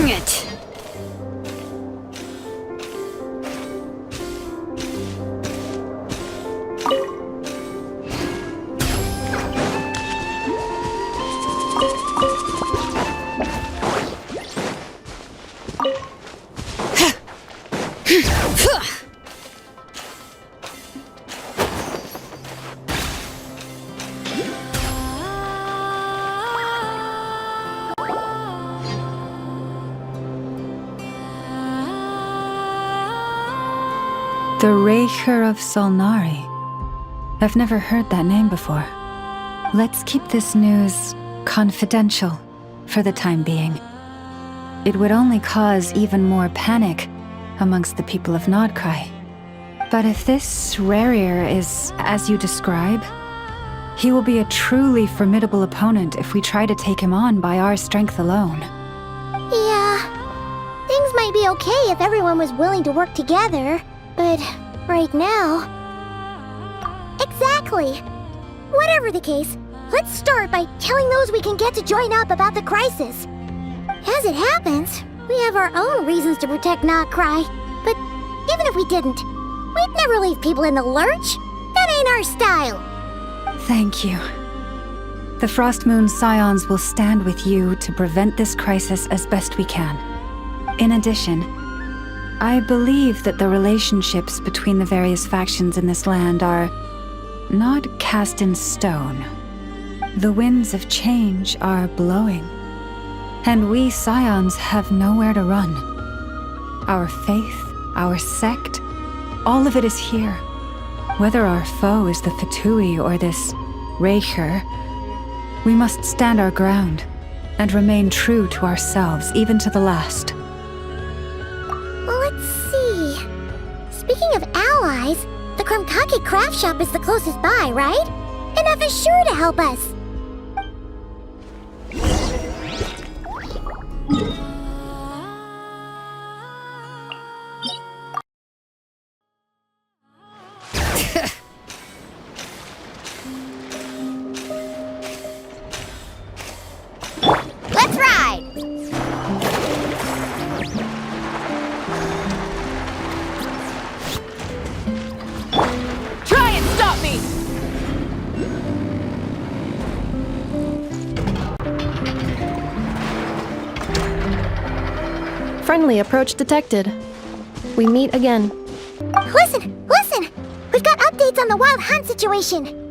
Bring it! The Raker of Solnari. I've never heard that name before. Let's keep this news confidential for the time being. It would only cause even more panic amongst the people of Nod-Krai. But if this Rarir is as you describe, he will be a truly formidable opponent if we try to take him on by our strength alone. Yeah, things might be okay if everyone was willing to work together. But right now... Exactly! Whatever the case, let's start by telling those we can get to join up about the crisis. As it happens, we have our own reasons to protect Nod-Krai. But even if we didn't, we'd never leave people in the lurch. That ain't our style. Thank you. The Frost Moon Scions will stand with you to prevent this crisis as best we can. In addition, I believe that the relationships between the various factions in this land are not cast in stone. The winds of change are blowing, and we Scions have nowhere to run. Our faith, our sect, all of it is here. Whether our foe is the Fatui or this Raker, we must stand our ground and remain true to ourselves, even to the last. Let's see... Speaking of allies, the Krumkake craft shop is the closest by, right? And F is sure to help us. Let's ride! Try and stop me! Friendly approach detected. We meet again. Listen! Listen! We've got updates on the wild hunt situation!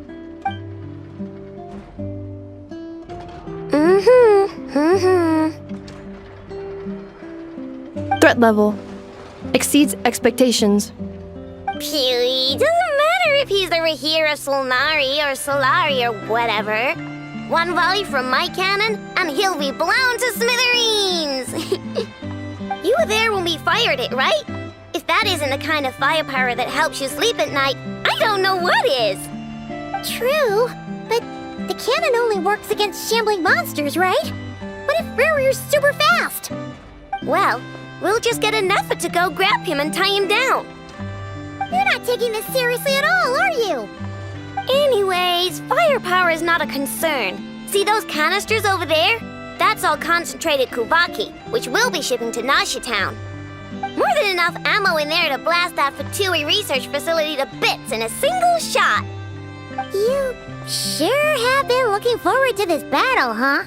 Threat level exceeds expectations. Pewy, doesn't matter if he's the Rahir of Solnari or Solari or whatever. One volley from my cannon, and he'll be blown to smithereens! You were there when we fired it, right? If that isn't the kind of firepower that helps you sleep at night, I don't know what is! True, but the cannon only works against shambling monsters, right? What if Rarir's super fast? Well, we'll just get enough to go grab him and tie him down. You're not taking this seriously at all, are you? Anyways, firepower is not a concern. See those canisters over there? That's all concentrated Kubaki, which we'll be shipping to Nasha Town. More than enough ammo in there to blast that Fatui research facility to bits in a single shot. You sure have been looking forward to this battle, huh?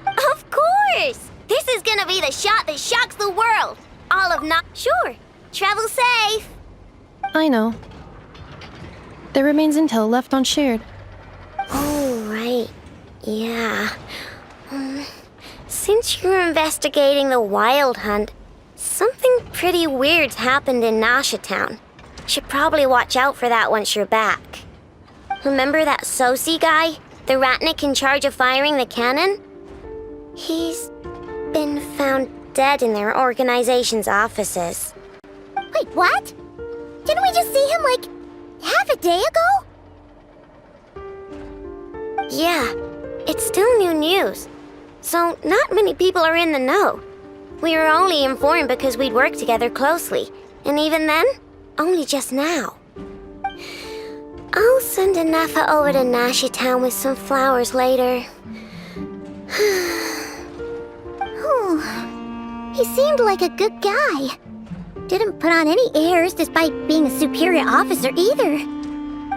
Of course! This is gonna be the shot that shocks the world! All of not sure. Travel safe! I know. There remains intel left unshared. Oh, right. Yeah. Since you're investigating the wild hunt, something pretty weird's happened in Nasha Town. Should probably watch out for that once you're back. Remember that Sosi guy? The Ratnik in charge of firing the cannon? He's been found dead in their organization's offices. Wait, what? Didn't we just see him, like, half a day ago? Yeah, it's still new news. So not many people are in the know. We were only informed because we'd worked together closely. And even then, only just now. I'll send Anafa over to Nasha Town with some flowers later. He seemed like a good guy. Didn't put on any airs despite being a superior officer either.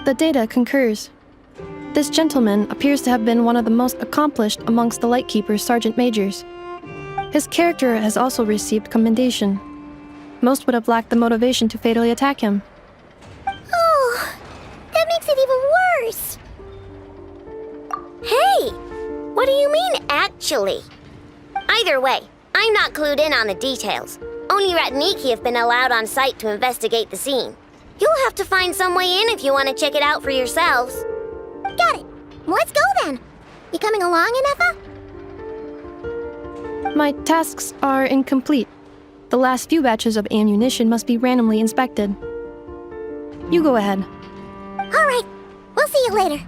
The data concurs. This gentleman appears to have been one of the most accomplished amongst the Lightkeeper's sergeant majors. His character has also received commendation. Most would have lacked the motivation to fatally attack him. Oh, that makes it even worse. Hey, what do you mean, actually? Either way, I'm not clued in on the details. Only Ratniki have been allowed on site to investigate the scene. You'll have to find some way in if you want to check it out for yourselves. Got it. Let's go then. You coming along, Inefa? My tasks are incomplete. The last few batches of ammunition must be randomly inspected. You go ahead. All right. We'll see you later.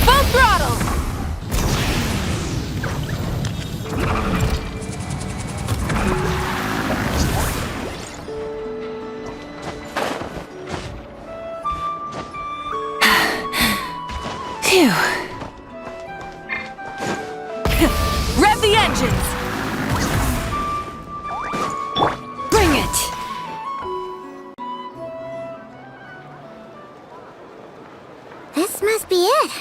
Full throttle! Phew. Rev the engines! Bring it! This must be it.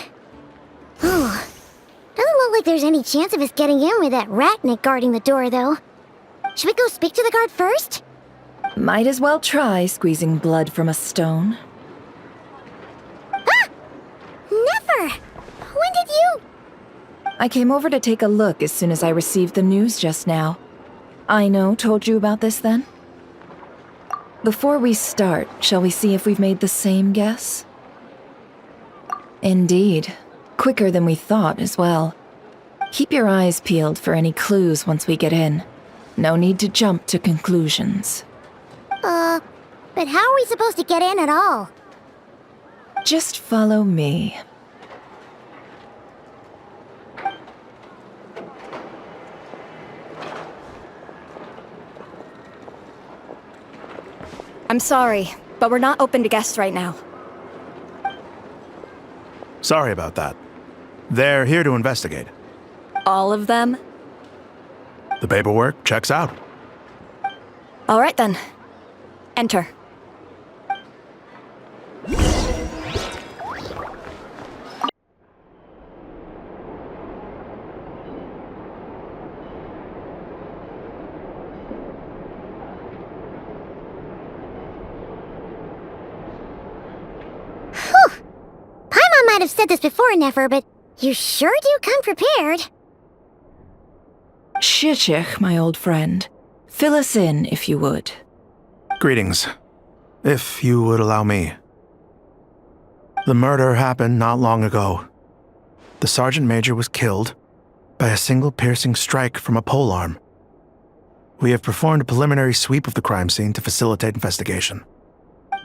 Oh, doesn't look like there's any chance of us getting in with that Ratnik guarding the door, though. Should we go speak to the guard first? Might as well try squeezing blood from a stone. Ah! Never! When did you... I came over to take a look as soon as I received the news just now. Aino told you about this then? Before we start, shall we see if we've made the same guess? Indeed. Quicker than we thought as well. Keep your eyes peeled for any clues once we get in. No need to jump to conclusions. But how are we supposed to get in at all? Just follow me. I'm sorry, but we're not open to guests right now. Sorry about that. They're here to investigate. All of them? The paperwork checks out. All right then. Enter. Paimon might have said this before, Nefer, but you sure do come prepared. Shishich, my old friend. Fill us in, if you would. Greetings. If you would allow me. The murder happened not long ago. The Sergeant Major was killed by a single piercing strike from a polearm. We have performed a preliminary sweep of the crime scene to facilitate investigation.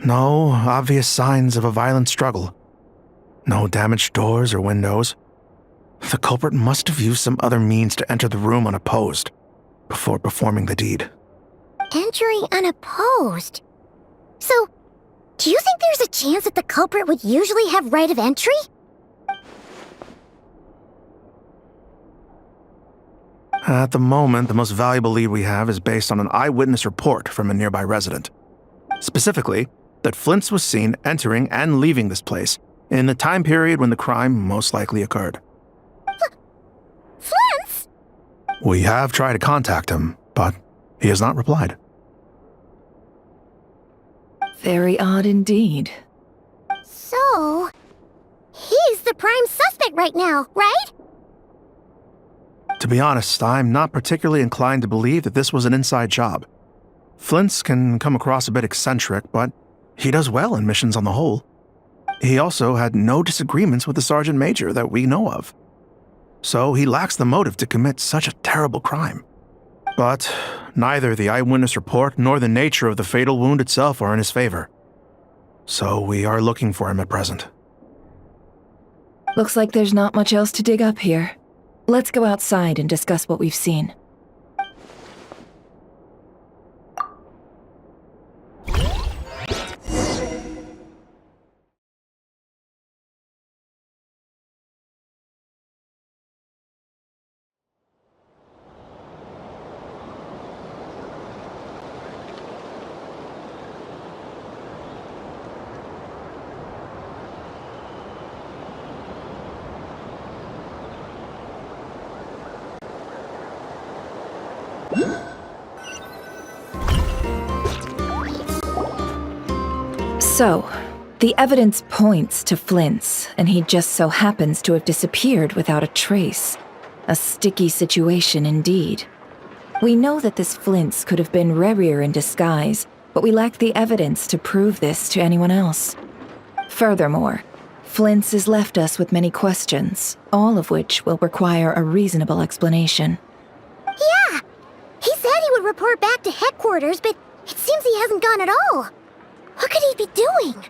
No obvious signs of a violent struggle. No damaged doors or windows. The culprit must have used some other means to enter the room unopposed before performing the deed. Entering unopposed. So, do you think there's a chance that the culprit would usually have right of entry? At the moment, the most valuable lead we have is based on an eyewitness report from a nearby resident. Specifically, that Flint's was seen entering and leaving this place in the time period when the crime most likely occurred. Flint's? We have tried to contact him, but he has not replied. Very odd indeed. So, he's the prime suspect right now, right? To be honest, I'm not particularly inclined to believe that this was an inside job. Flint's can come across a bit eccentric, but he does well in missions on the whole. He also had no disagreements with the Sergeant Major that we know of. So he lacks the motive to commit such a terrible crime. But neither the eyewitness report nor the nature of the fatal wound itself are in his favor. So we are looking for him at present. Looks like there's not much else to dig up here. Let's go outside and discuss what we've seen. So, the evidence points to Flint's, and he just so happens to have disappeared without a trace. A sticky situation indeed. We know that this Flint's could have been Rerir in disguise, but we lack the evidence to prove this to anyone else. Furthermore, Flint's has left us with many questions, all of which will require a reasonable explanation. Yeah! He said he would report back to headquarters, but it seems he hasn't gone at all. What could he be doing?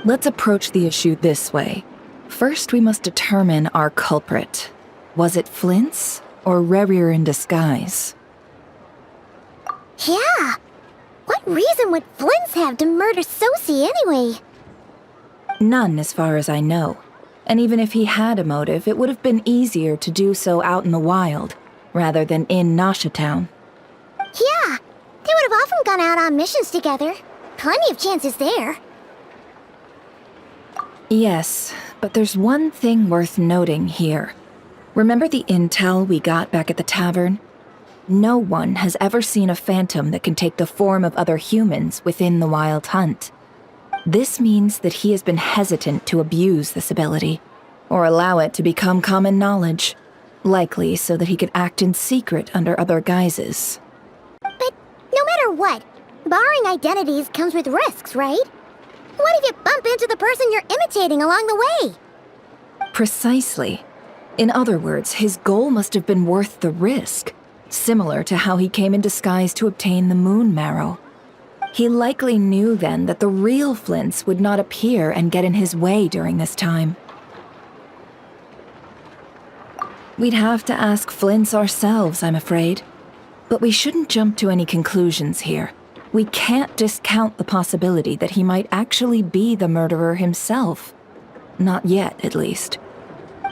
Let's approach the issue this way. First, we must determine our culprit. Was it Flint's or Rerir in disguise? Yeah! What reason would Flint's have to murder Sosie anyway? None, as far as I know. And even if he had a motive, it would have been easier to do so out in the wild, rather than in Nasha Town. Yeah! They would have often gone out on missions together. Plenty of chances there. Yes, but there's one thing worth noting here. Remember the intel we got back at the tavern? No one has ever seen a phantom that can take the form of other humans within the Wild Hunt. This means that he has been hesitant to abuse this ability, or allow it to become common knowledge, likely so that he could act in secret under other guises. But no matter what, borrowing identities comes with risks, right? What if you bump into the person you're imitating along the way? Precisely. In other words, his goal must have been worth the risk, similar to how he came in disguise to obtain the moon marrow. He likely knew then that the real Flint's would not appear and get in his way during this time. We'd have to ask Flint's ourselves, I'm afraid. But we shouldn't jump to any conclusions here. We can't discount the possibility that he might actually be the murderer himself. Not yet, at least.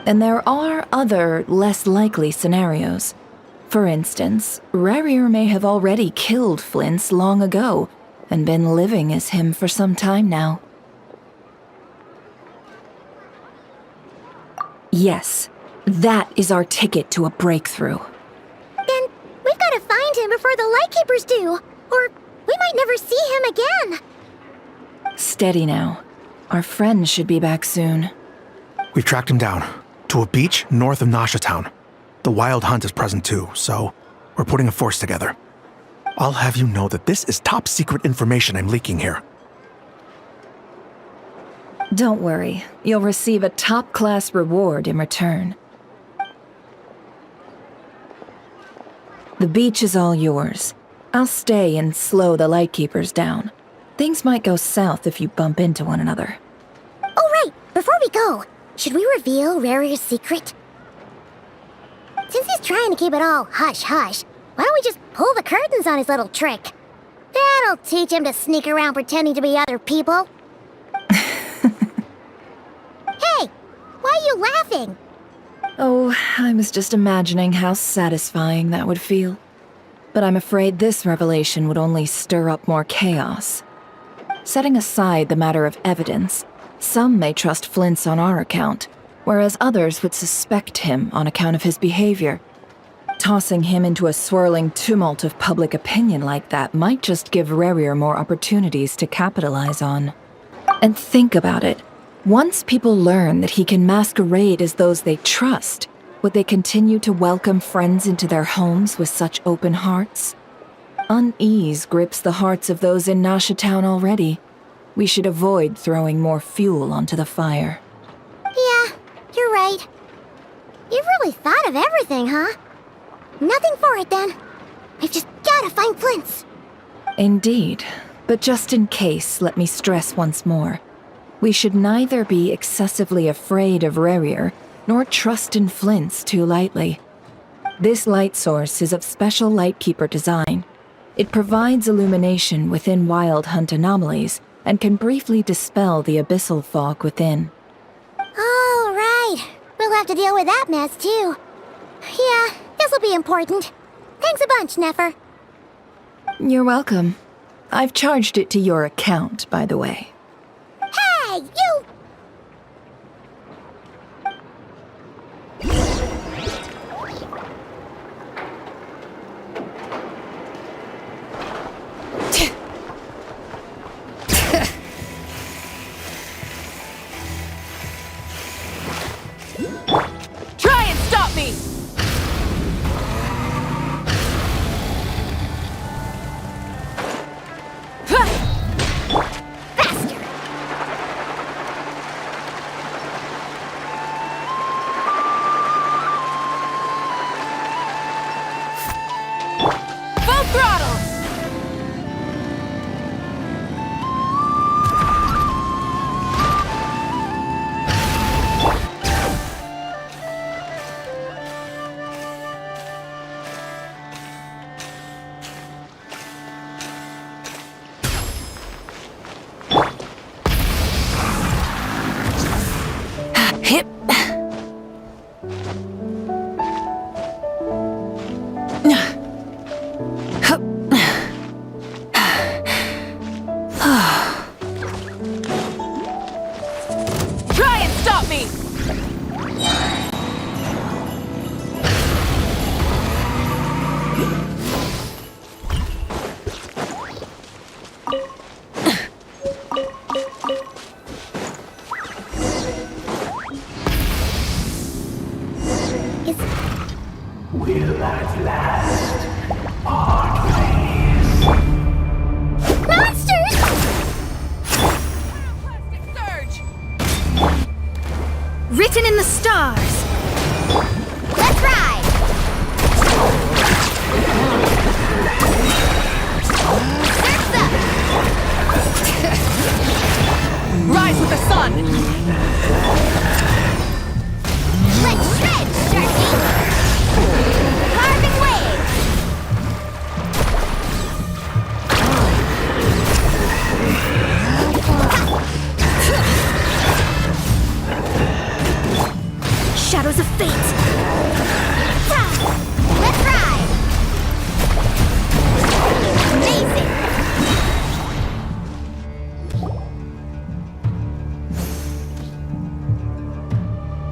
And there are other, less likely scenarios. For instance, Rerir may have already killed Flint's long ago, and been living as him for some time now. Yes, that is our ticket to a breakthrough. Then we've got to find him before the Lightkeepers do, or we might never see him again. Steady now. Our friend should be back soon. We've tracked him down to a beach north of Nasha Town. The Wild Hunt is present too, so we're putting a force together. I'll have you know that this is top secret information I'm leaking here. Don't worry, you'll receive a top-class reward in return. The beach is all yours. I'll stay and slow the Lightkeepers down. Things might go south if you bump into one another. Oh right, before we go, should we reveal Rerir's secret? Since he's trying to keep it all hush-hush, why don't we just pull the curtains on his little trick? That'll teach him to sneak around pretending to be other people. Hey, why are you laughing? Oh, I was just imagining how satisfying that would feel. But I'm afraid this revelation would only stir up more chaos. Setting aside the matter of evidence, some may trust Flint's on our account, whereas others would suspect him on account of his behavior. Tossing him into a swirling tumult of public opinion like that might just give Rerir more opportunities to capitalize on. And think about it. Once people learn that he can masquerade as those they trust, would they continue to welcome friends into their homes with such open hearts? Unease grips the hearts of those in Nasha Town already. We should avoid throwing more fuel onto the fire. Yeah, you're right. You've really thought of everything, huh? Nothing for it then. I've just gotta find Flint's. Indeed. But just in case, let me stress once more. We should neither be excessively afraid of Rerir, nor trust in Flint's too lightly. This light source is of special Lightkeeper design. It provides illumination within Wild Hunt anomalies, and can briefly dispel the abyssal fog within. Oh, right. We'll have to deal with that mess, too. Yeah, this'll be important. Thanks a bunch, Nefer. You're welcome. I've charged it to your account, by the way. Hey, you! Try and stop me! Faster! Full throttle! Hip. Try and stop me! Monsters! Surge! Written in the stars! Let's ride! Surf's up! Rise with the sun! Let's shred, Sharky! Carving waves! Shadows of fate! Let's ride! Amazing!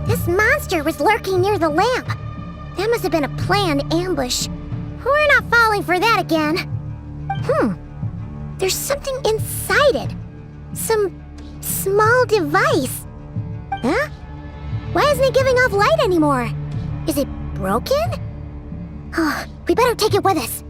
This monster was lurking near the lamp. That must have been a planned ambush. We're not falling for that again. There's something inside it. Some small device. Huh? Why isn't it giving off light anymore? Is it broken? Oh, we better take it with us.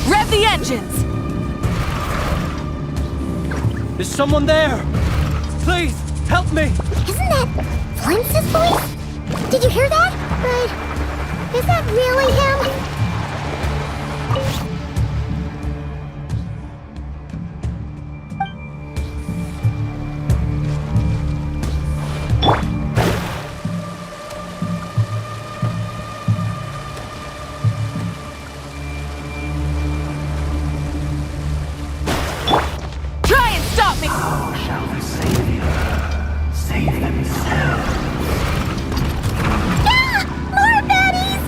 Rev the engines! Is someone there? Please, help me! Isn't that Flince's voice? Did you hear that? But is that really him? Try and stop me! Shall the Savior save themselves? Yeah! More baddies!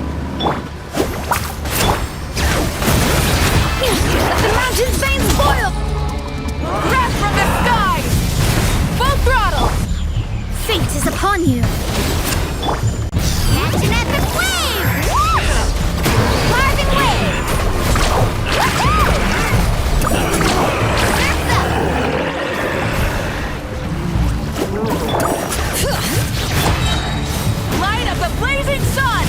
Let the mountain's veins boil! Breath from the sky! Full throttle! Fate is upon you! Catch an epic wave! Carving waves! Surf's up! Light of the blazing sun!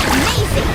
Amazing!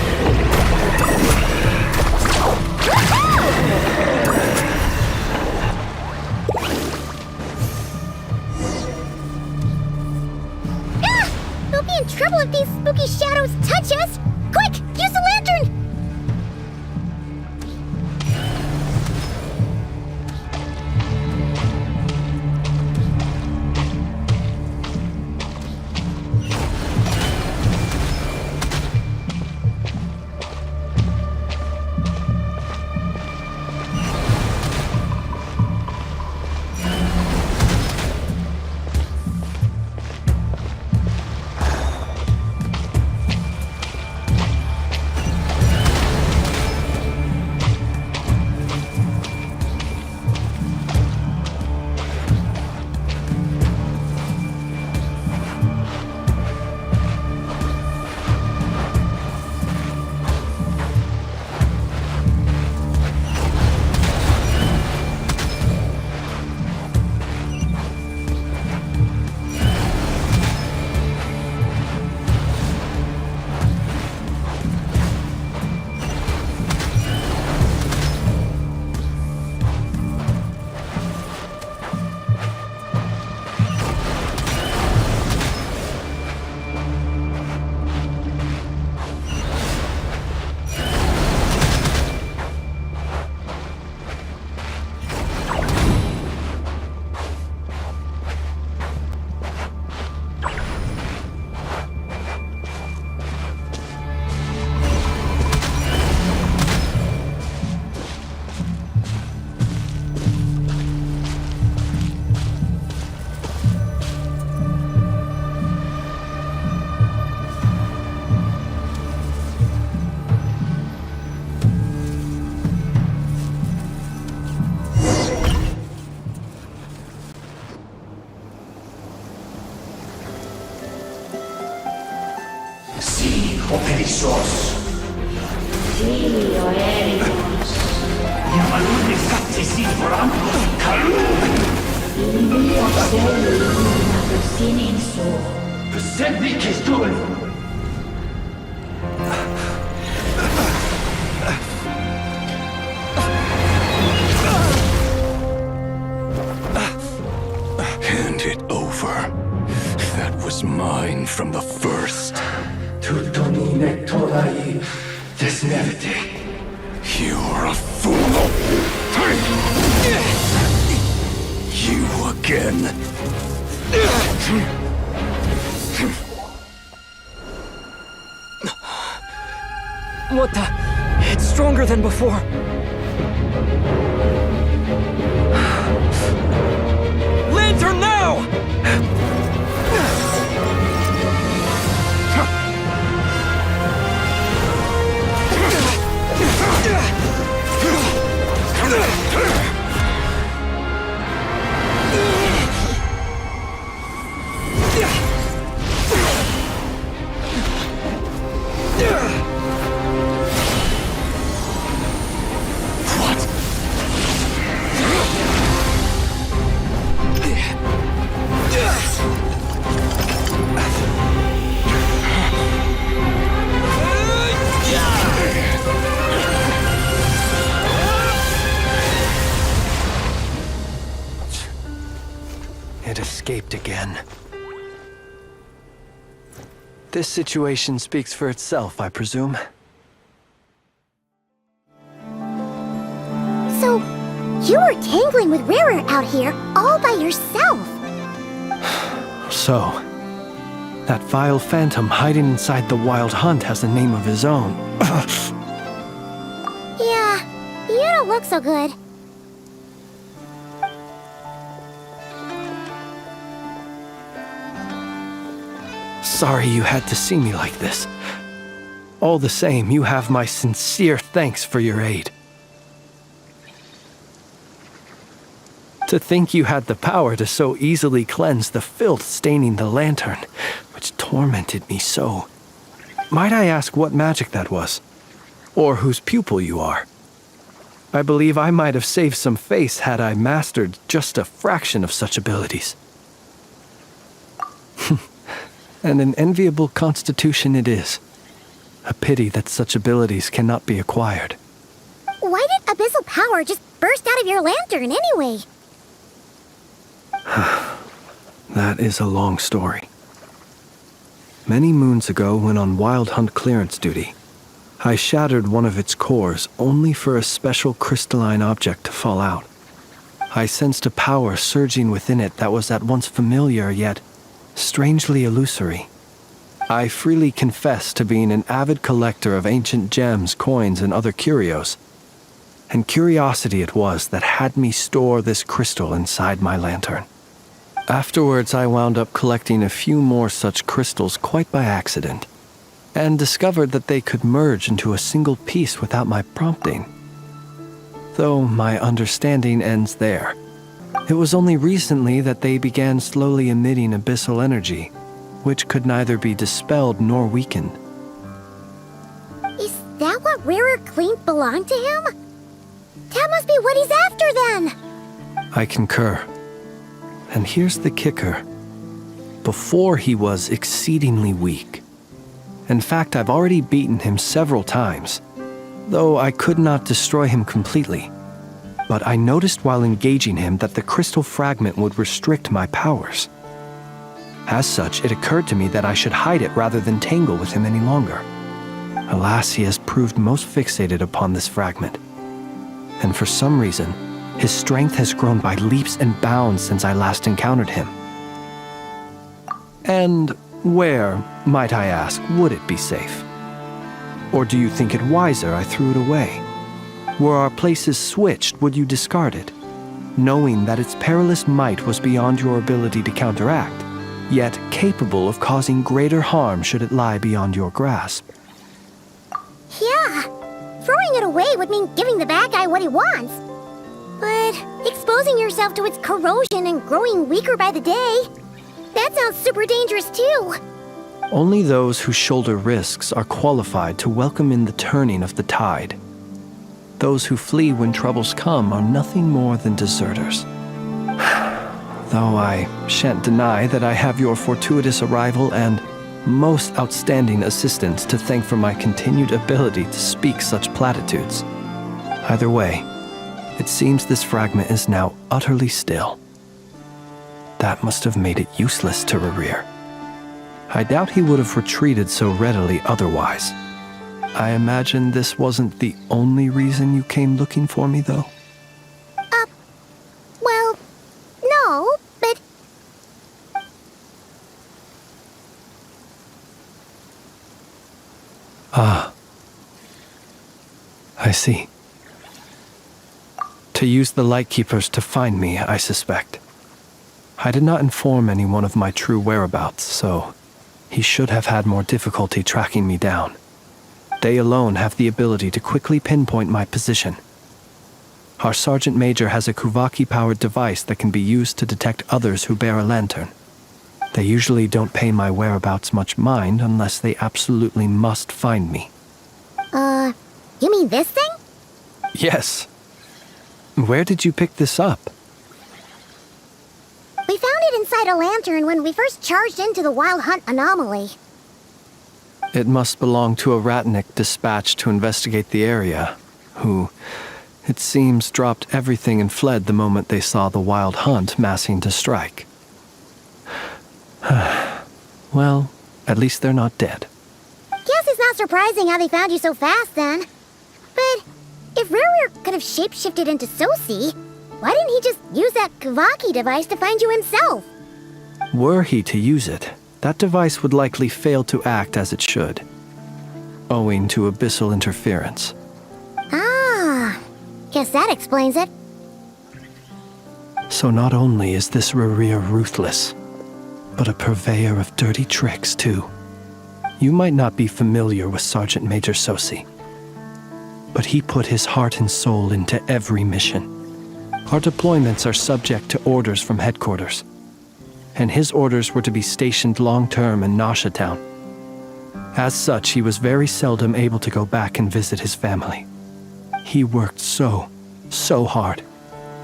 Hand it over. That was mine from the first. You're a fool. You again. What the? It's stronger than before. Lantern now! It escaped again. This situation speaks for itself, I presume. So, you were tangling with Rarer out here all by yourself. So, that vile phantom hiding inside the Wild Hunt has a name of his own. Yeah, you don't look so good. Sorry you had to see me like this. All the same, you have my sincere thanks for your aid. To think you had the power to so easily cleanse the filth staining the lantern, which tormented me so. Might I ask what magic that was? Or whose pupil you are? I believe I might have saved some face had I mastered just a fraction of such abilities. And an enviable constitution it is. A pity that such abilities cannot be acquired. Why did abyssal power just burst out of your lantern anyway? That is a long story. Many moons ago, when on Wild Hunt clearance duty, I shattered one of its cores only for a special crystalline object to fall out. I sensed a power surging within it that was at once familiar yet strangely illusory. I freely confess to being an avid collector of ancient gems, coins, and other curios. And curiosity it was that had me store this crystal inside my lantern. Afterwards, I wound up collecting a few more such crystals quite by accident, and discovered that they could merge into a single piece without my prompting. Though my understanding ends there. It was only recently that they began slowly emitting abyssal energy, which could neither be dispelled nor weakened. Is that what Rarer claimed belonged to him? That must be what he's after then! I concur. And here's the kicker. Before he was exceedingly weak. In fact, I've already beaten him several times, though I could not destroy him completely. But I noticed while engaging him that the crystal fragment would restrict my powers. As such, it occurred to me that I should hide it rather than tangle with him any longer. Alas, he has proved most fixated upon this fragment. And for some reason, his strength has grown by leaps and bounds since I last encountered him. And where, might I ask, would it be safe? Or do you think it wiser I threw it away? Were our places switched, would you discard it, knowing that its perilous might was beyond your ability to counteract, yet capable of causing greater harm should it lie beyond your grasp? Yeah, throwing it away would mean giving the bad guy what he wants. But exposing yourself to its corrosion and growing weaker by the day, that sounds super dangerous too. Only those who shoulder risks are qualified to welcome in the turning of the tide. Those who flee when troubles come are nothing more than deserters. Though I shan't deny that I have your fortuitous arrival and most outstanding assistance to thank for my continued ability to speak such platitudes. Either way, it seems this fragment is now utterly still. That must have made it useless to Rerir. I doubt he would have retreated so readily otherwise. I imagine this wasn't the only reason you came looking for me, though? Well, no, but... Ah. I see. To use the Lightkeepers to find me, I suspect. I did not inform anyone of my true whereabouts, so he should have had more difficulty tracking me down. They alone have the ability to quickly pinpoint my position. Our Sergeant Major has a Kuvaki-powered device that can be used to detect others who bear a lantern. They usually don't pay my whereabouts much mind unless they absolutely must find me. You mean this thing? Yes. Where did you pick this up? We found it inside a lantern when we first charged into the Wild Hunt anomaly. It must belong to a Ratnik dispatched to investigate the area, who, it seems, dropped everything and fled the moment they saw the Wild Hunt massing to strike. Well, at least they're not dead. Guess it's not surprising how they found you so fast, then. But if Rerir could have shapeshifted into Sosi, why didn't he just use that Kavaki device to find you himself? Were he to use it, that device would likely fail to act as it should, owing to abyssal interference. Ah, guess that explains it. So not only is this Rerir ruthless, but a purveyor of dirty tricks, too. You might not be familiar with Sergeant Major Sosi, but he put his heart and soul into every mission. Our deployments are subject to orders from headquarters, and his orders were to be stationed long-term in Nasha Town. As such, he was very seldom able to go back and visit his family. He worked so hard,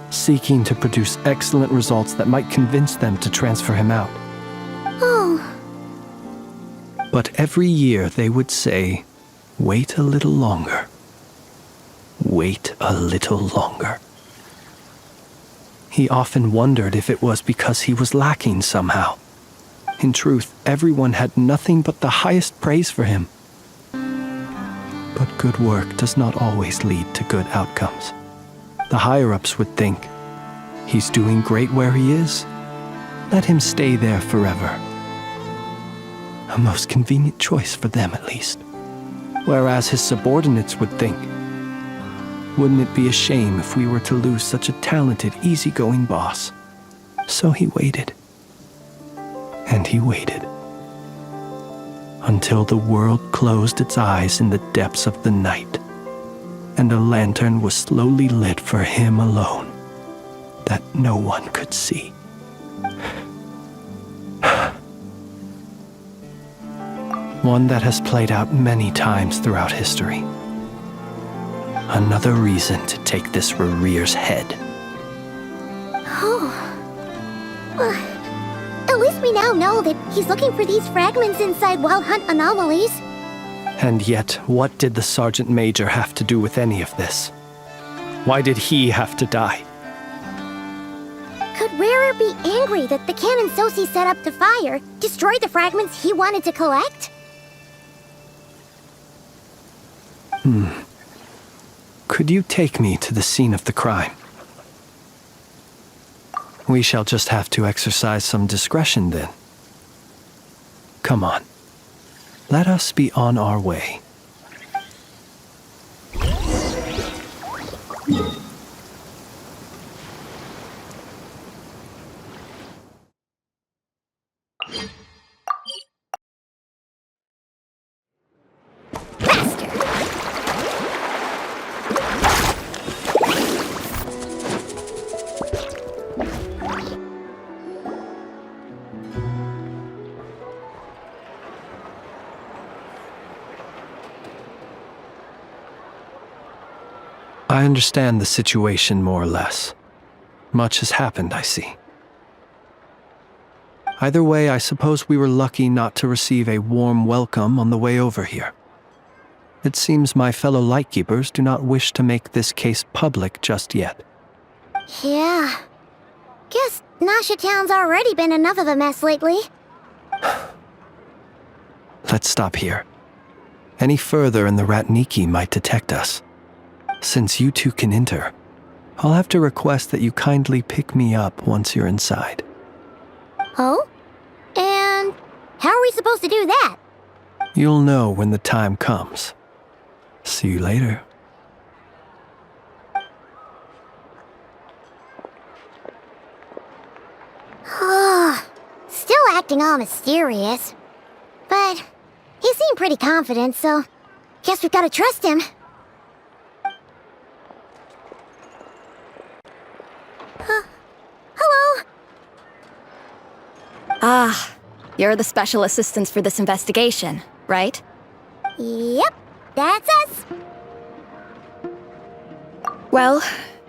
seeking to produce excellent results that might convince them to transfer him out. Oh. But every year they would say, "Wait a little longer. Wait a little longer." He often wondered if it was because he was lacking somehow. In truth, everyone had nothing but the highest praise for him. But good work does not always lead to good outcomes. The higher-ups would think, he's doing great where he is. Let him stay there forever. A most convenient choice for them, at least. Whereas his subordinates would think, wouldn't it be a shame if we were to lose such a talented, easygoing boss? So he waited. And he waited. Until the world closed its eyes in the depths of the night, and a lantern was slowly lit for him alone, that no one could see. One that has played out many times throughout history. Another reason to take this Rerir's head. Oh. Well, at least we now know that he's looking for these fragments inside Wild Hunt anomalies. And yet, what did the Sergeant Major have to do with any of this? Why did he have to die? Could Rerir be angry that the cannon Sosi set up to fire destroyed the fragments he wanted to collect? Could you take me to the scene of the crime? We shall just have to exercise some discretion then. Come on. Let us be on our way. I understand the situation more or less. Much has happened, I see. Either way, I suppose we were lucky not to receive a warm welcome on the way over here. It seems my fellow Lightkeepers do not wish to make this case public just yet. Yeah. Guess Nasha Town's already been enough of a mess lately. Let's stop here. Any further and the Ratniki might detect us. Since you two can enter, I'll have to request that you kindly pick me up once you're inside. Oh? And how are we supposed to do that? You'll know when the time comes. See you later. Still acting all mysterious. But he seemed pretty confident, so guess we've gotta trust him. Hello? Ah, you're the special assistants for this investigation, right? Yep, that's us. Well,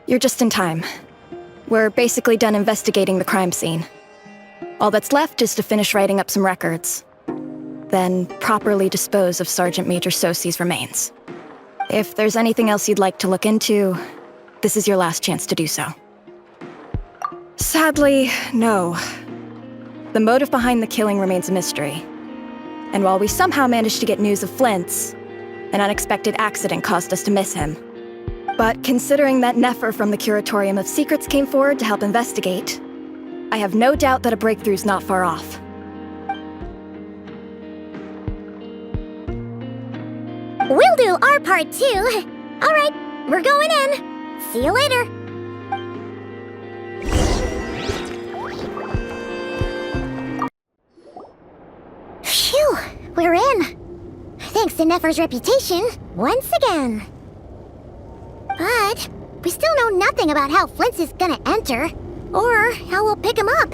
you're just in time. We're basically done investigating the crime scene. All that's left is to finish writing up some records. Then properly dispose of Sergeant Major Sosi's remains. If there's anything else you'd like to look into, this is your last chance to do so. Sadly, no. The motive behind the killing remains a mystery. And while we somehow managed to get news of Flint's, an unexpected accident caused us to miss him. But considering that Nefer from the Curatorium of Secrets came forward to help investigate, I have no doubt that a breakthrough's not far off. We'll do our part too. All right, we're going in. See you later. Phew, we're in. Thanks to Nefer's reputation, once again. But we still know nothing about how Flint's is gonna enter, or how we'll pick him up.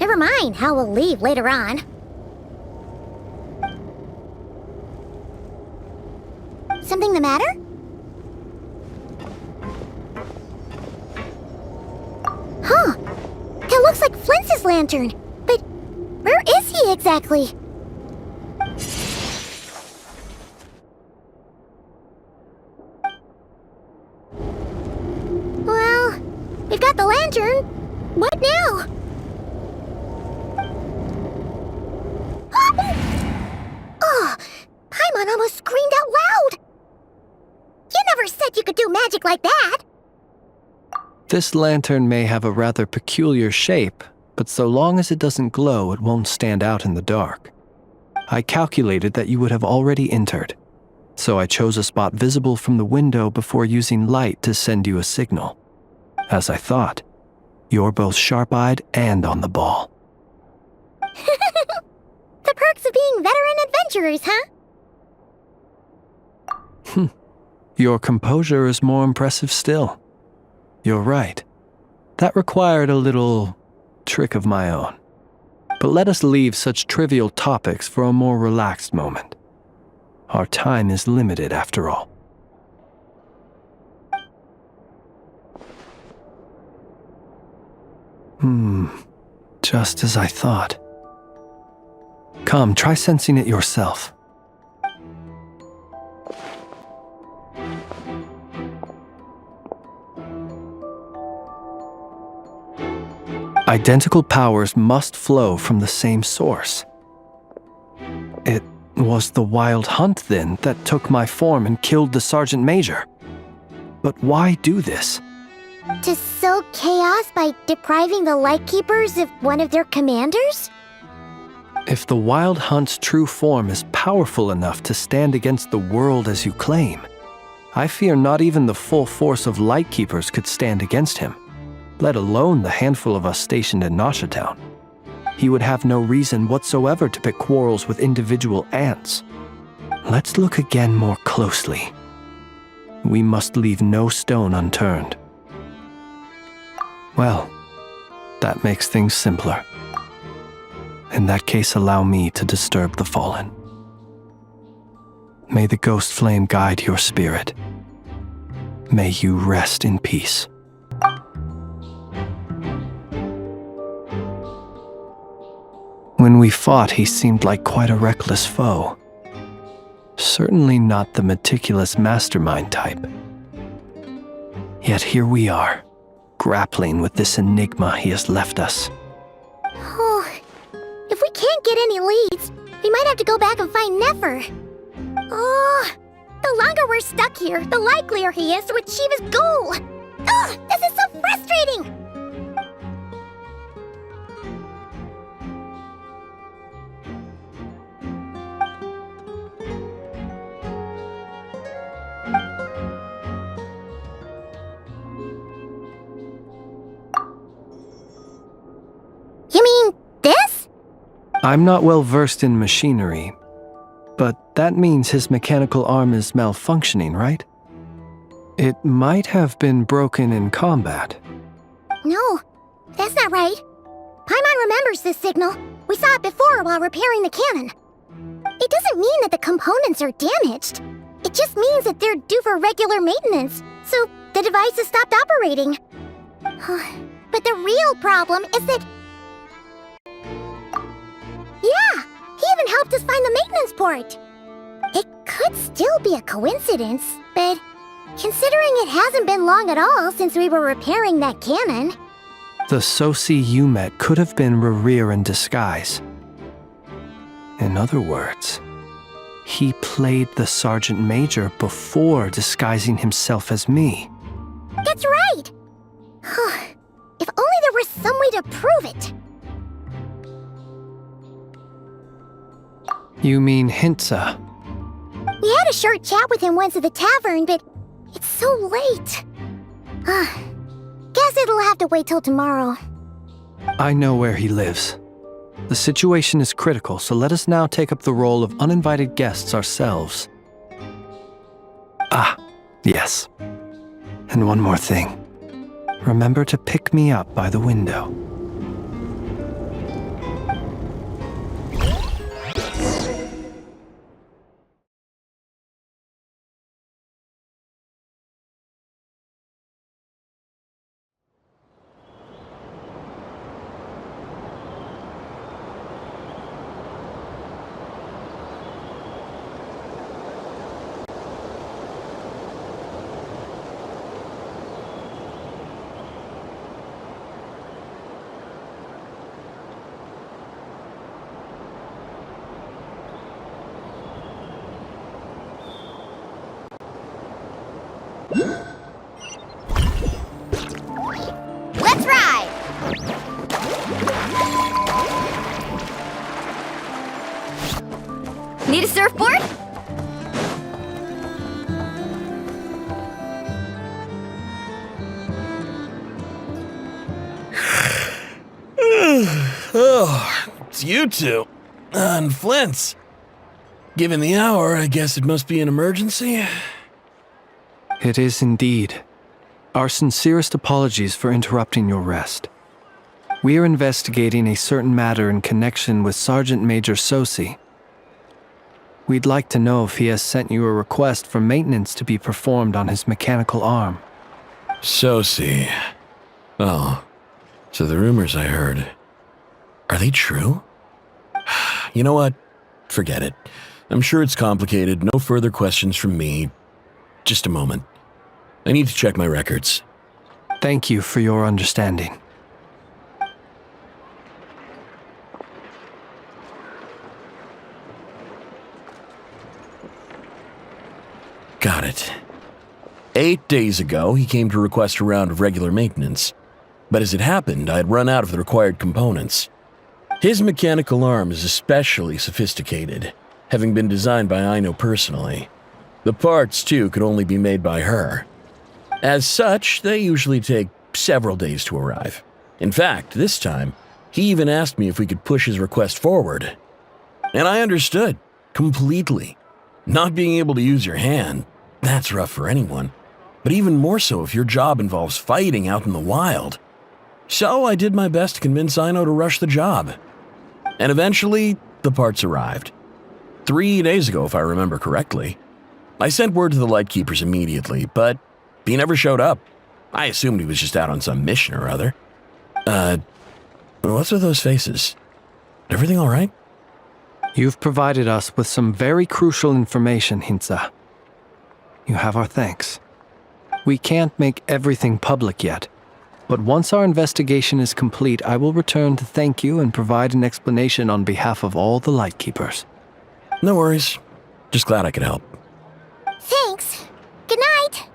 Never mind how we'll leave later on. Something the matter? Huh. That looks like Flint's lantern. But where is he exactly? Well, we've got the lantern. What now? Oh, Paimon almost screamed out loud. You never said you could do magic like that! This lantern may have a rather peculiar shape, but so long as it doesn't glow, it won't stand out in the dark. I calculated that you would have already entered, so I chose a spot visible from the window before using light to send you a signal. As I thought, you're both sharp-eyed and on the ball. The perks of being veteran adventurers, huh? Your composure is more impressive still. You're right. That required a little trick of my own. But let us leave such trivial topics for a more relaxed moment. Our time is limited after all. Just as I thought. Come, try sensing it yourself. Identical powers must flow from the same source. It was the Wild Hunt, then, that took my form and killed the Sergeant Major. But why do this? To sow chaos by depriving the Lightkeepers of one of their commanders? If the Wild Hunt's true form is powerful enough to stand against the world as you claim, I fear not even the full force of Lightkeepers could stand against him, let alone the handful of us stationed in Nasha Town. He would have no reason whatsoever to pick quarrels with individual ants. Let's look again more closely. We must leave no stone unturned. Well, that makes things simpler. In that case, allow me to disturb the fallen. May the ghost flame guide your spirit. May you rest in peace. When we fought, he seemed like quite a reckless foe. Certainly not the meticulous mastermind type. Yet here we are, grappling with this enigma he has left us. Oh, if we can't get any leads, we might have to go back and find Nefer. Oh, the longer we're stuck here, the likelier he is to achieve his goal. Ugh, this is so frustrating! You mean this? I'm not well versed in machinery, but that means his mechanical arm is malfunctioning, right? It might have been broken in combat. No, that's not right. Paimon remembers this signal. We saw it before while repairing the cannon. It doesn't mean that the components are damaged. It just means that they're due for regular maintenance, so the device has stopped operating. But the real problem is that... Yeah, he even helped us find the maintenance port. It could still be a coincidence, but considering it hasn't been long at all since we were repairing that cannon... The Sosi you met could have been Rerir in disguise. In other words, he played the Sergeant Major before disguising himself as me. That's right! If only there was some way to prove it. You mean Hintsa? We had a short chat with him once at the tavern, but it's so late. Guess it'll have to wait till tomorrow. I know where he lives. The situation is critical, so let us now take up the role of uninvited guests ourselves. Ah, yes. And one more thing. Remember to pick me up by the window. Let's ride! Need a surfboard? Oh, it's you two. And Flint's. Given the hour, I guess it must be an emergency. It is indeed. Our sincerest apologies for interrupting your rest. We are investigating a certain matter in connection with Sergeant Major Sosi. We'd like to know if he has sent you a request for maintenance to be performed on his mechanical arm. Sosi. Oh, so the rumors I heard, are they true? You know what? Forget it. I'm sure it's complicated. No further questions from me. Just a moment. I need to check my records. Thank you for your understanding. Got it. 8 days ago, he came to request a round of regular maintenance. But as it happened, I had run out of the required components. His mechanical arm is especially sophisticated, having been designed by Aino personally. The parts, too, could only be made by her. As such, they usually take several days to arrive. In fact, this time, he even asked me if we could push his request forward. And I understood, completely. Not being able to use your hand, that's rough for anyone. But even more so if your job involves fighting out in the wild. So I did my best to convince Aino to rush the job. And eventually, the parts arrived. 3 days ago, if I remember correctly. I sent word to the Lightkeepers immediately, but He never showed up. I assumed he was just out on some mission or other. What's with those faces? Everything all right? You've provided us with some very crucial information, Hintsa. You have our thanks. We can't make everything public yet, but once our investigation is complete, I will return to thank you and provide an explanation on behalf of all the Lightkeepers. No worries. Just glad I could help. Thanks. Good night.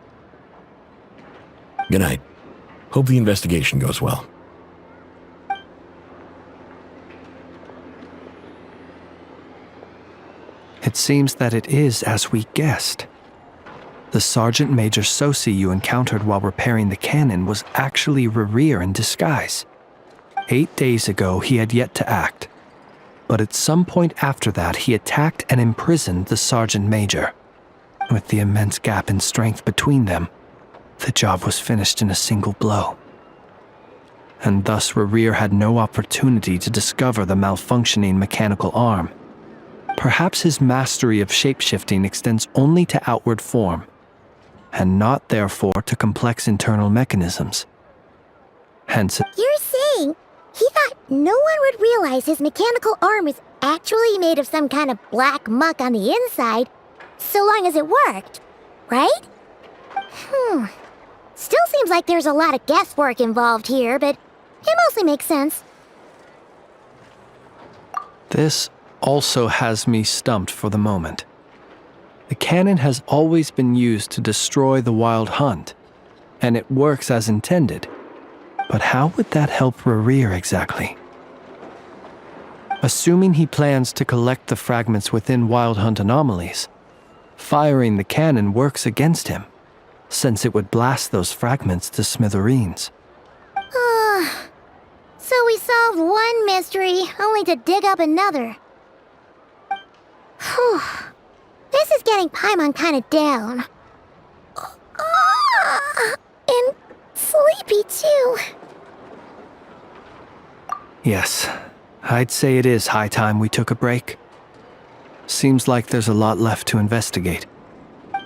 Good night. Hope the investigation goes well. It seems that it is as we guessed. The Sergeant Major Sosi you encountered while repairing the cannon was actually Rerir in disguise. 8 days ago, he had yet to act. But at some point after that, he attacked and imprisoned the Sergeant Major. With the immense gap in strength between them, the job was finished in a single blow. And thus Rerir had no opportunity to discover the malfunctioning mechanical arm. Perhaps his mastery of shapeshifting extends only to outward form, and not therefore to complex internal mechanisms. Hence, You're saying he thought no one would realize his mechanical arm is actually made of some kind of black muck on the inside, so long as it worked, right? Still seems like there's a lot of guesswork involved here, but it mostly makes sense. this also has me stumped for the moment. The cannon has always been used to destroy the Wild Hunt, and it works as intended. But how would that help Rerir exactly? Assuming he plans to collect the fragments within Wild Hunt anomalies, firing the cannon works against him, since it would blast those fragments to smithereens. So we solved one mystery, only to dig up another. Whew. This is getting Paimon kind of down. And sleepy too. Yes, I'd say it is high time we took a break. Seems like there's a lot left to investigate.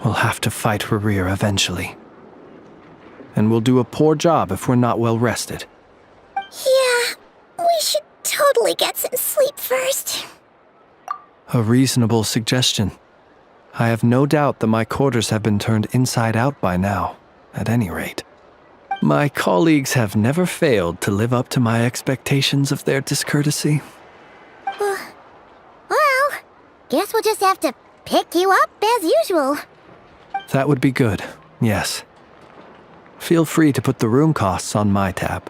We'll have to fight Rerir eventually. And we'll do a poor job if we're not well rested. Yeah, we should totally get some sleep first. A reasonable suggestion. I have no doubt that my quarters have been turned inside out by now, at any rate. My colleagues have never failed to live up to my expectations of their discourtesy. Well, guess we'll just have to pick you up as usual. That would be good, yes. Feel free to put the room costs on my tab.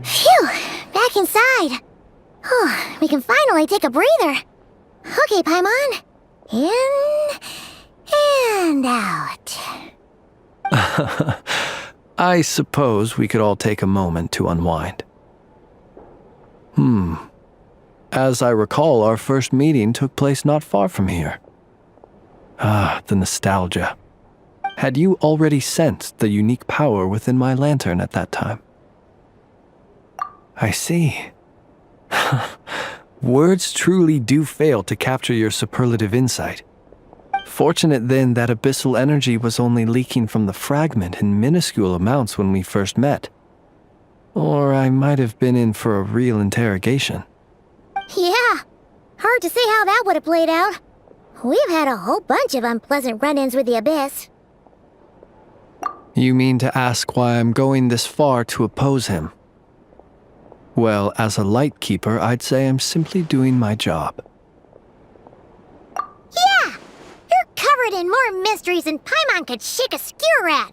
Phew, back inside. We can finally take a breather. Okay, Paimon. In and out. I suppose we could all take a moment to unwind. As I recall, our first meeting took place not far from here. Ah, the nostalgia. Had you already sensed the unique power within my lantern at that time? I see. Words truly do fail to capture your superlative insight. Fortunate then that abyssal energy was only leaking from the fragment in minuscule amounts when we first met. Or I might have been in for a real interrogation. Yeah, hard to say how that would have played out. We've had a whole bunch of unpleasant run-ins with the Abyss. You mean to ask why I'm going this far to oppose him? Well, as a Lightkeeper, I'd say I'm simply doing my job. Yeah! You're covered in more mysteries than Paimon could shake a skewer at.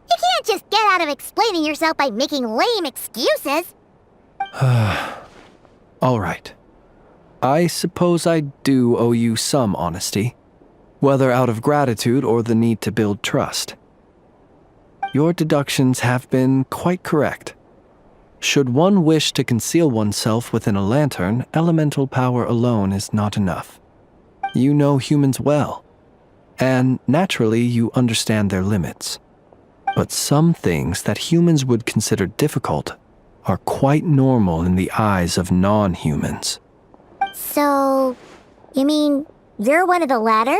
You can't just get out of explaining yourself by making lame excuses. All right. I suppose I do owe you some honesty. whether out of gratitude or the need to build trust. Your deductions have been quite correct. Should one wish to conceal oneself within a lantern, elemental power alone is not enough. You know humans well, and naturally you understand their limits. But some things that humans would consider difficult are quite normal in the eyes of non-humans. So, you mean you're one of the latter?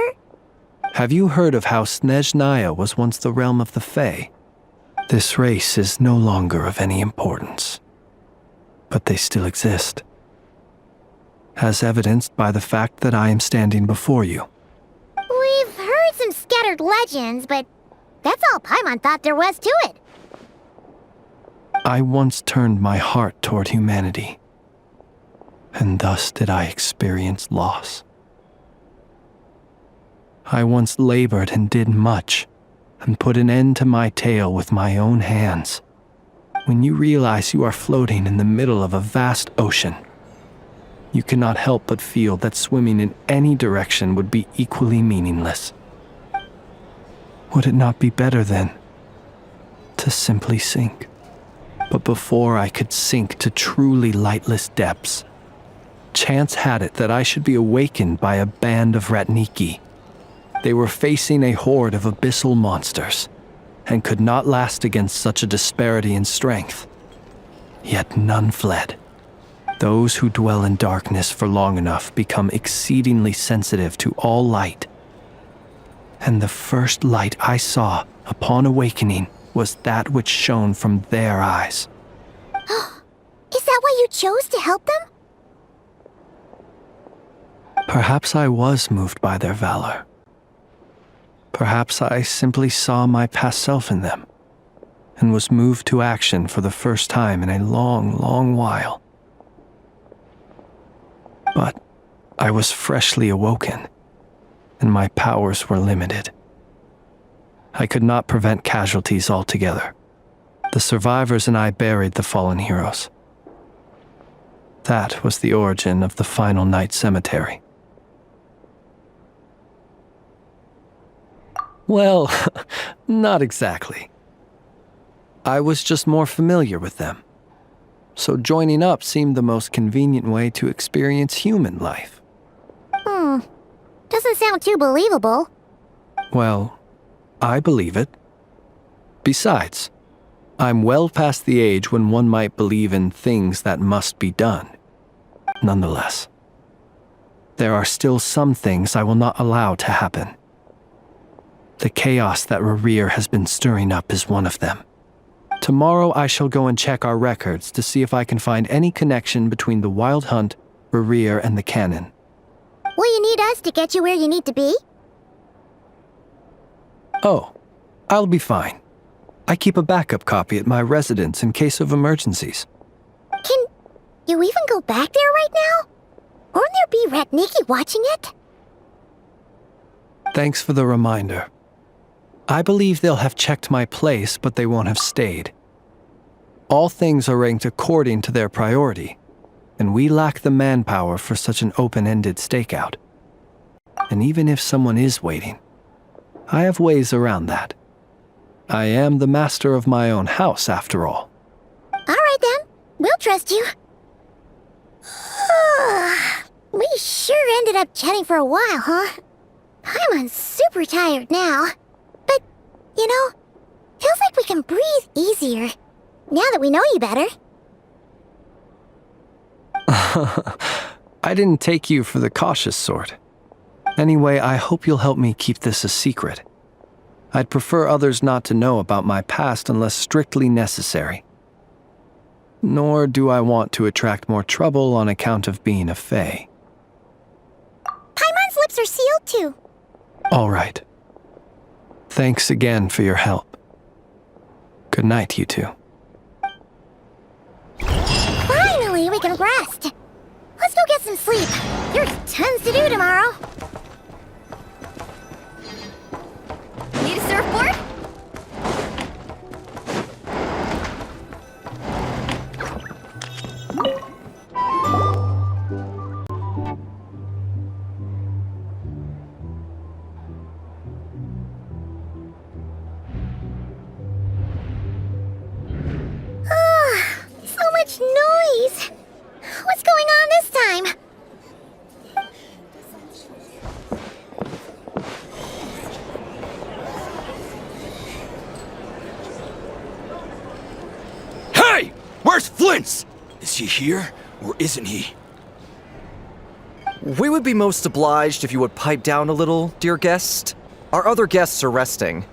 Have you heard of how Snezhnaya was once the realm of the Fae? This race is no longer of any importance, but they still exist, as evidenced by the fact that I am standing before you. We've heard some scattered legends, but that's all Paimon thought there was to it. I once turned my heart toward humanity, and thus did I experience loss. I once labored and did much, and put an end to my tale with my own hands. When you realize you are floating in the middle of a vast ocean, you cannot help but feel that swimming in any direction would be equally meaningless. Would it not be better, then, to simply sink? But before I could sink to truly lightless depths, chance had it that I should be awakened by a band of Ratniki. They were facing a horde of abyssal monsters, and could not last against such a disparity in strength. Yet none fled. Those who dwell in darkness for long enough become exceedingly sensitive to all light. And the first light I saw upon awakening was that which shone from their eyes. Is that why you chose to help them? Perhaps I was moved by their valor. Perhaps I simply saw my past self in them, and was moved to action for the first time in a long, long while. But I was freshly awoken, and my powers were limited. I could not prevent casualties altogether. The survivors and I buried the fallen heroes. That was the origin of the Final Night Cemetery. Well, not exactly. I was just more familiar with them, so joining up seemed the most convenient way to experience human life. Doesn't sound too believable. Well, I believe it. Besides, I'm well past the age when one might believe in things that must be done. Nonetheless, there are still some things I will not allow to happen. The chaos that Rerir has been stirring up is one of them. Tomorrow I shall go and check our records to see if I can find any connection between the Wild Hunt, Rerir, and the Canon. Will you need us to get you where you need to be? Oh, I'll be fine. I keep a backup copy at my residence in case of emergencies. Can you even go back there right now? Won't there be Ratniki watching it? Thanks for the reminder. I believe they'll have checked my place, but they won't have stayed. All things are ranked according to their priority, and we lack the manpower for such an open-ended stakeout. And even if someone is waiting, I have ways around that. I am the master of my own house, after all. All right then, we'll trust you. We sure ended up chatting for a while, huh? I'm super tired now. But, you know, feels like we can breathe easier, now that we know you better. I didn't take you for the cautious sort. Anyway, I hope you'll help me keep this a secret. I'd prefer others not to know about my past unless strictly necessary. Nor do I want to attract more trouble on account of being a Fae. Paimon's lips are sealed too. All right. Thanks again for your help. Good night, you two. Finally, we can rest. Let's go get some sleep. There's tons to do tomorrow. Need a surfboard? Where's Flint's? Is he here, or isn't he? We would be most obliged if you would pipe down a little, dear guest. Our other guests are resting.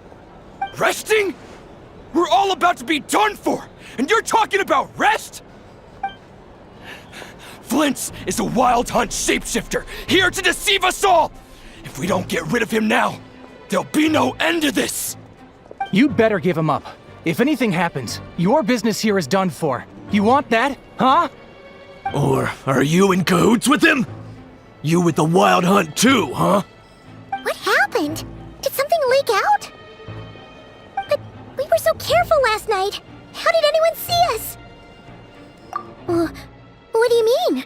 Resting? We're all about to be done for, and you're talking about rest? Flint's is a wild hunt shapeshifter, here to deceive us all! If we don't get rid of him now, there'll be no end to this! You'd better give him up. If anything happens, your business here is done for. You want that, huh? Or are you in cahoots with him? You with the wild hunt too, huh? What happened? Did something leak out? But we were so careful last night. How did anyone see us? What do you mean?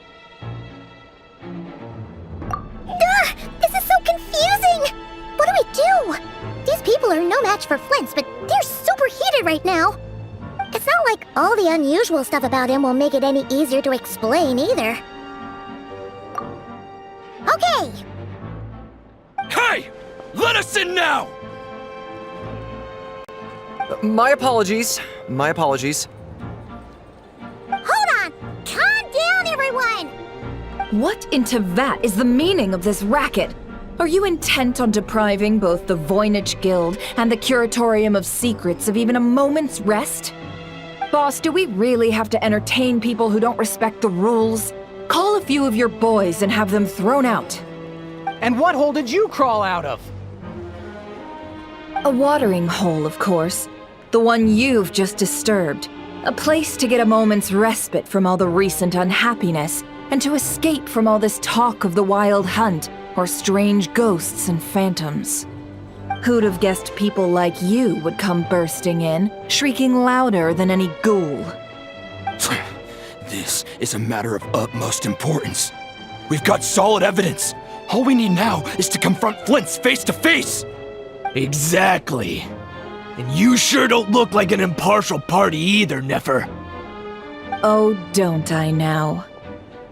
This is so confusing! What do we do? These people are no match for Flint's, but they're super heated right now. It's not like all the unusual stuff about him will make it any easier to explain either. Okay! Hey! Let us in now! My apologies. My apologies. Hold on! Calm down, everyone! What in Tevat is the meaning of this racket? Are you intent on depriving both the Voynich Guild and the Curatorium of Secrets of even a moment's rest? Boss, do we really have to entertain people who don't respect the rules? Call a few of your boys and have them thrown out. And what hole did you crawl out of? A watering hole, of course. The one you've just disturbed. A place to get a moment's respite from all the recent unhappiness, and to escape from all this talk of the wild hunt, or strange ghosts and phantoms. Who'd have guessed people like you would come bursting in, shrieking louder than any ghoul? This is a matter of utmost importance. We've got solid evidence. All we need now is to confront Flint's face to face. Exactly. And you sure don't look like an impartial party either, Nefer. Oh, don't I now?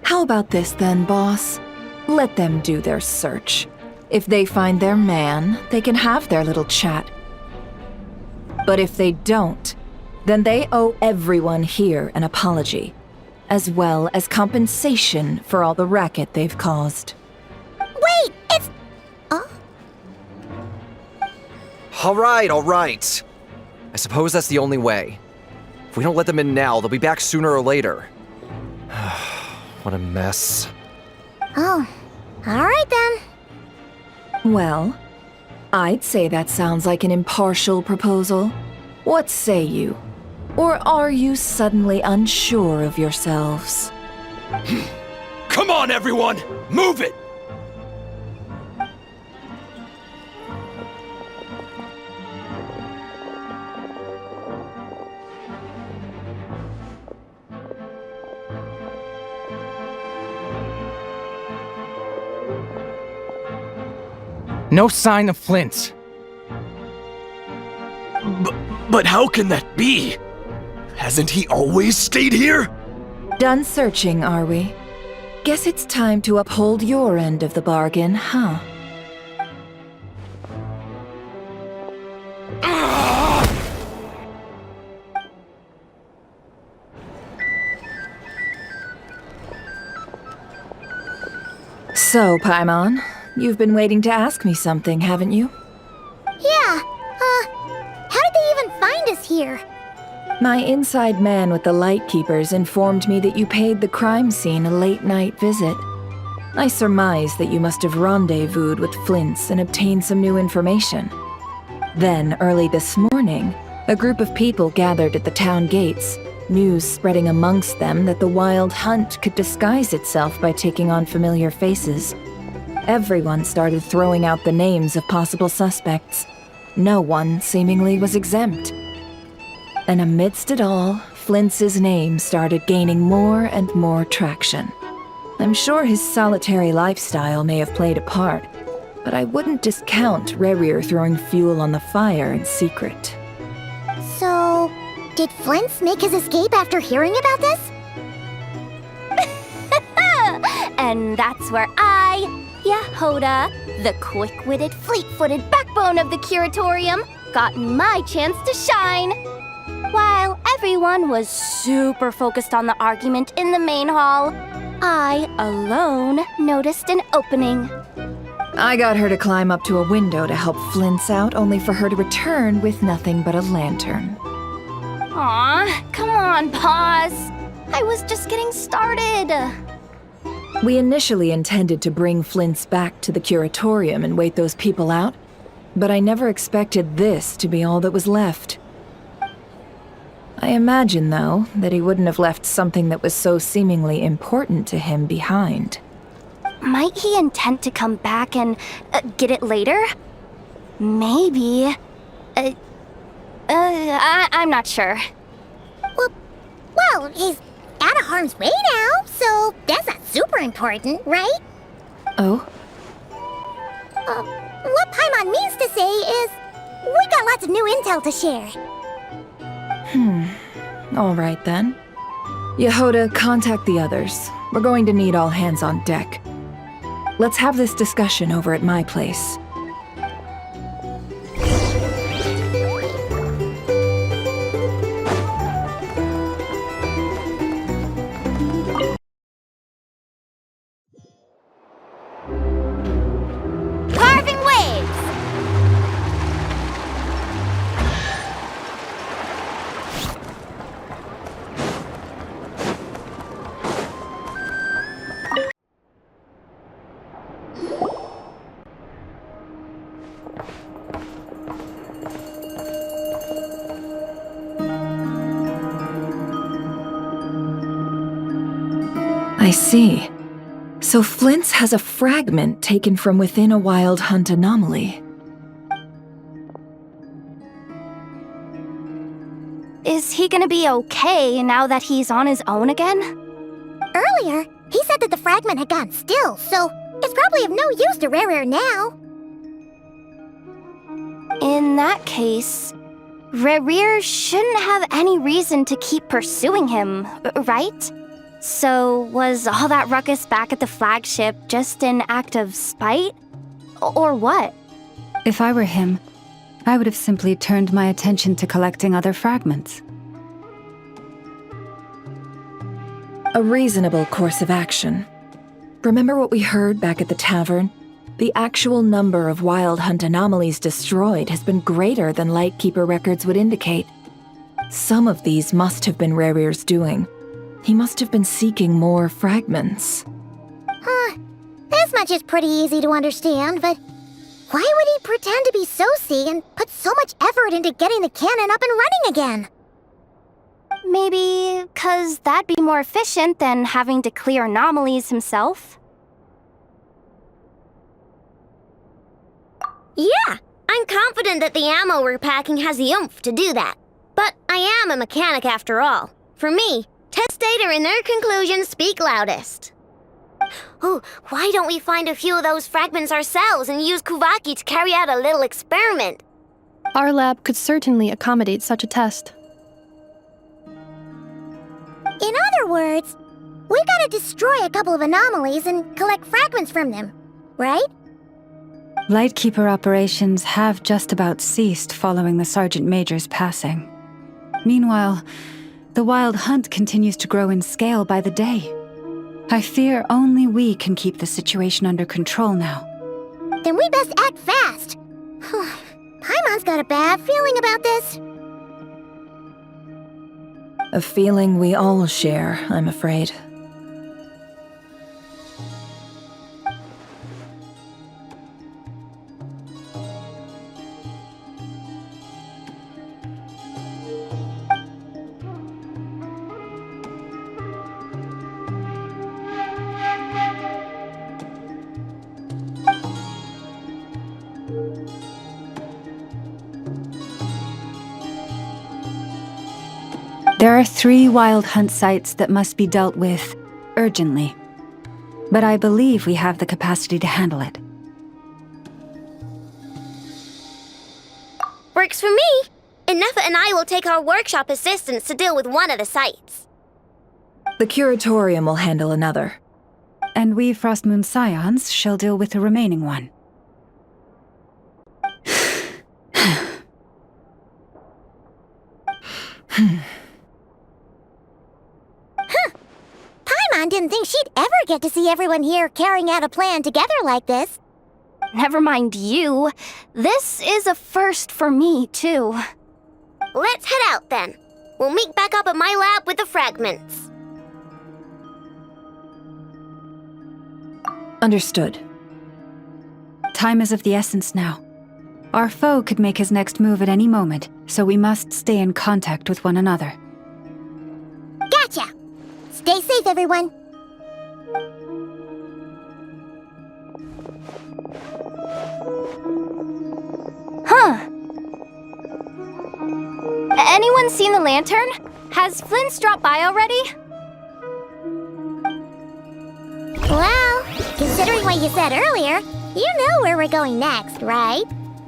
How about this then, boss? Let them do their search. If they find their man, they can have their little chat. But if they don't, then they owe everyone here an apology, as well as compensation for all the racket they've caused. Wait, it's... All right. I suppose that's the only way. If we don't let them in now, they'll be back sooner or later. What a mess. Oh, alright then. Well, I'd say that sounds like an impartial proposal. What say you? Or are you suddenly unsure of yourselves? Come on, everyone! Move it! No sign of Flint's. But how can that be? Hasn't he always stayed here? Done searching, are we? Guess it's time to uphold your end of the bargain, huh? So, Paimon, you've been waiting to ask me something, haven't you? Yeah, how did they even find us here? My inside man with the Lightkeepers informed me that you paid the crime scene a late-night visit. I surmise that you must have rendezvoused with Flint's and obtained some new information. Then, early this morning, a group of people gathered at the town gates, news spreading amongst them that the wild hunt could disguise itself by taking on familiar faces. Everyone started throwing out the names of possible suspects. No one, seemingly, was exempt. And amidst it all, Flint's name started gaining more and more traction. I'm sure his solitary lifestyle may have played a part, but I wouldn't discount Rerir throwing fuel on the fire in secret. So, did Flint's make his escape after hearing about this? And that's where I, Yehoda, the quick-witted, fleet-footed backbone of the Curatorium, got my chance to shine. While everyone was super focused on the argument in the main hall, I alone noticed an opening. I got her to climb up to a window to help Flint's out, only for her to return with nothing but a lantern. Aw, come on, pause. I was just getting started. We initially intended to bring Flint's back to the curatorium and wait those people out, but I never expected this to be all that was left. I imagine, though, that he wouldn't have left something that was so seemingly important to him behind. Might he intend to come back and get it later? Maybe. I'm not sure. Well, he's out of harm's way now, so that's not super important, right? Oh? What Paimon means to say is, we got lots of new intel to share. All right then. Yehoda, contact the others. We're going to need all hands on deck. Let's have this discussion over at my place. Carving waves! I see. So Flint's has a fragment taken from within a wild hunt anomaly. Is he gonna be okay now that he's on his own again? Earlier, he said that the fragment had gone still, so it's probably of no use to Rare now. In that case, Rare shouldn't have any reason to keep pursuing him, right? So, was all that ruckus back at the flagship just an act of spite? Or what? If I were him, I would have simply turned my attention to collecting other fragments. A reasonable course of action. Remember what we heard back at the tavern? The actual number of wild hunt anomalies destroyed has been greater than Lightkeeper records would indicate. Some of these must have been Rare's doing. He must have been seeking more fragments. This much is pretty easy to understand, but why would he pretend to be Soci and put so much effort into getting the cannon up and running again? Maybe 'cause that'd be more efficient than having to clear anomalies himself? Yeah, I'm confident that the ammo we're packing has the oomph to do that. But I am a mechanic after all. For me, test data and their conclusions speak loudest. Oh, why don't we find a few of those fragments ourselves and use Kuvaki to carry out a little experiment? Our lab could certainly accommodate such a test. In other words, we gotta destroy a couple of anomalies and collect fragments from them, right? Lightkeeper operations have just about ceased following the Sergeant Major's passing. Meanwhile, the wild hunt continues to grow in scale by the day. I fear only we can keep the situation under control now. Then we best act fast. Paimon's got a bad feeling about this. A feeling we all share, I'm afraid. There are 3 wild hunt sites that must be dealt with urgently, but I believe we have the capacity to handle it. Works for me. Ineffa and I will take our workshop assistants to deal with one of the sites. The curatorium will handle another. And we Frostmoon Scions shall deal with the remaining one. Paimon didn't think she'd ever get to see everyone here carrying out a plan together like this. Never mind you. This is a first for me, too. Let's head out then. We'll meet back up at my lab with the fragments. Understood. Time is of the essence now. Our foe could make his next move at any moment, so we must stay in contact with one another. Gotcha! Stay safe, everyone. Huh. Anyone seen the lantern? Has Flint's dropped by already? Well, considering what you said earlier, you know where we're going next, right?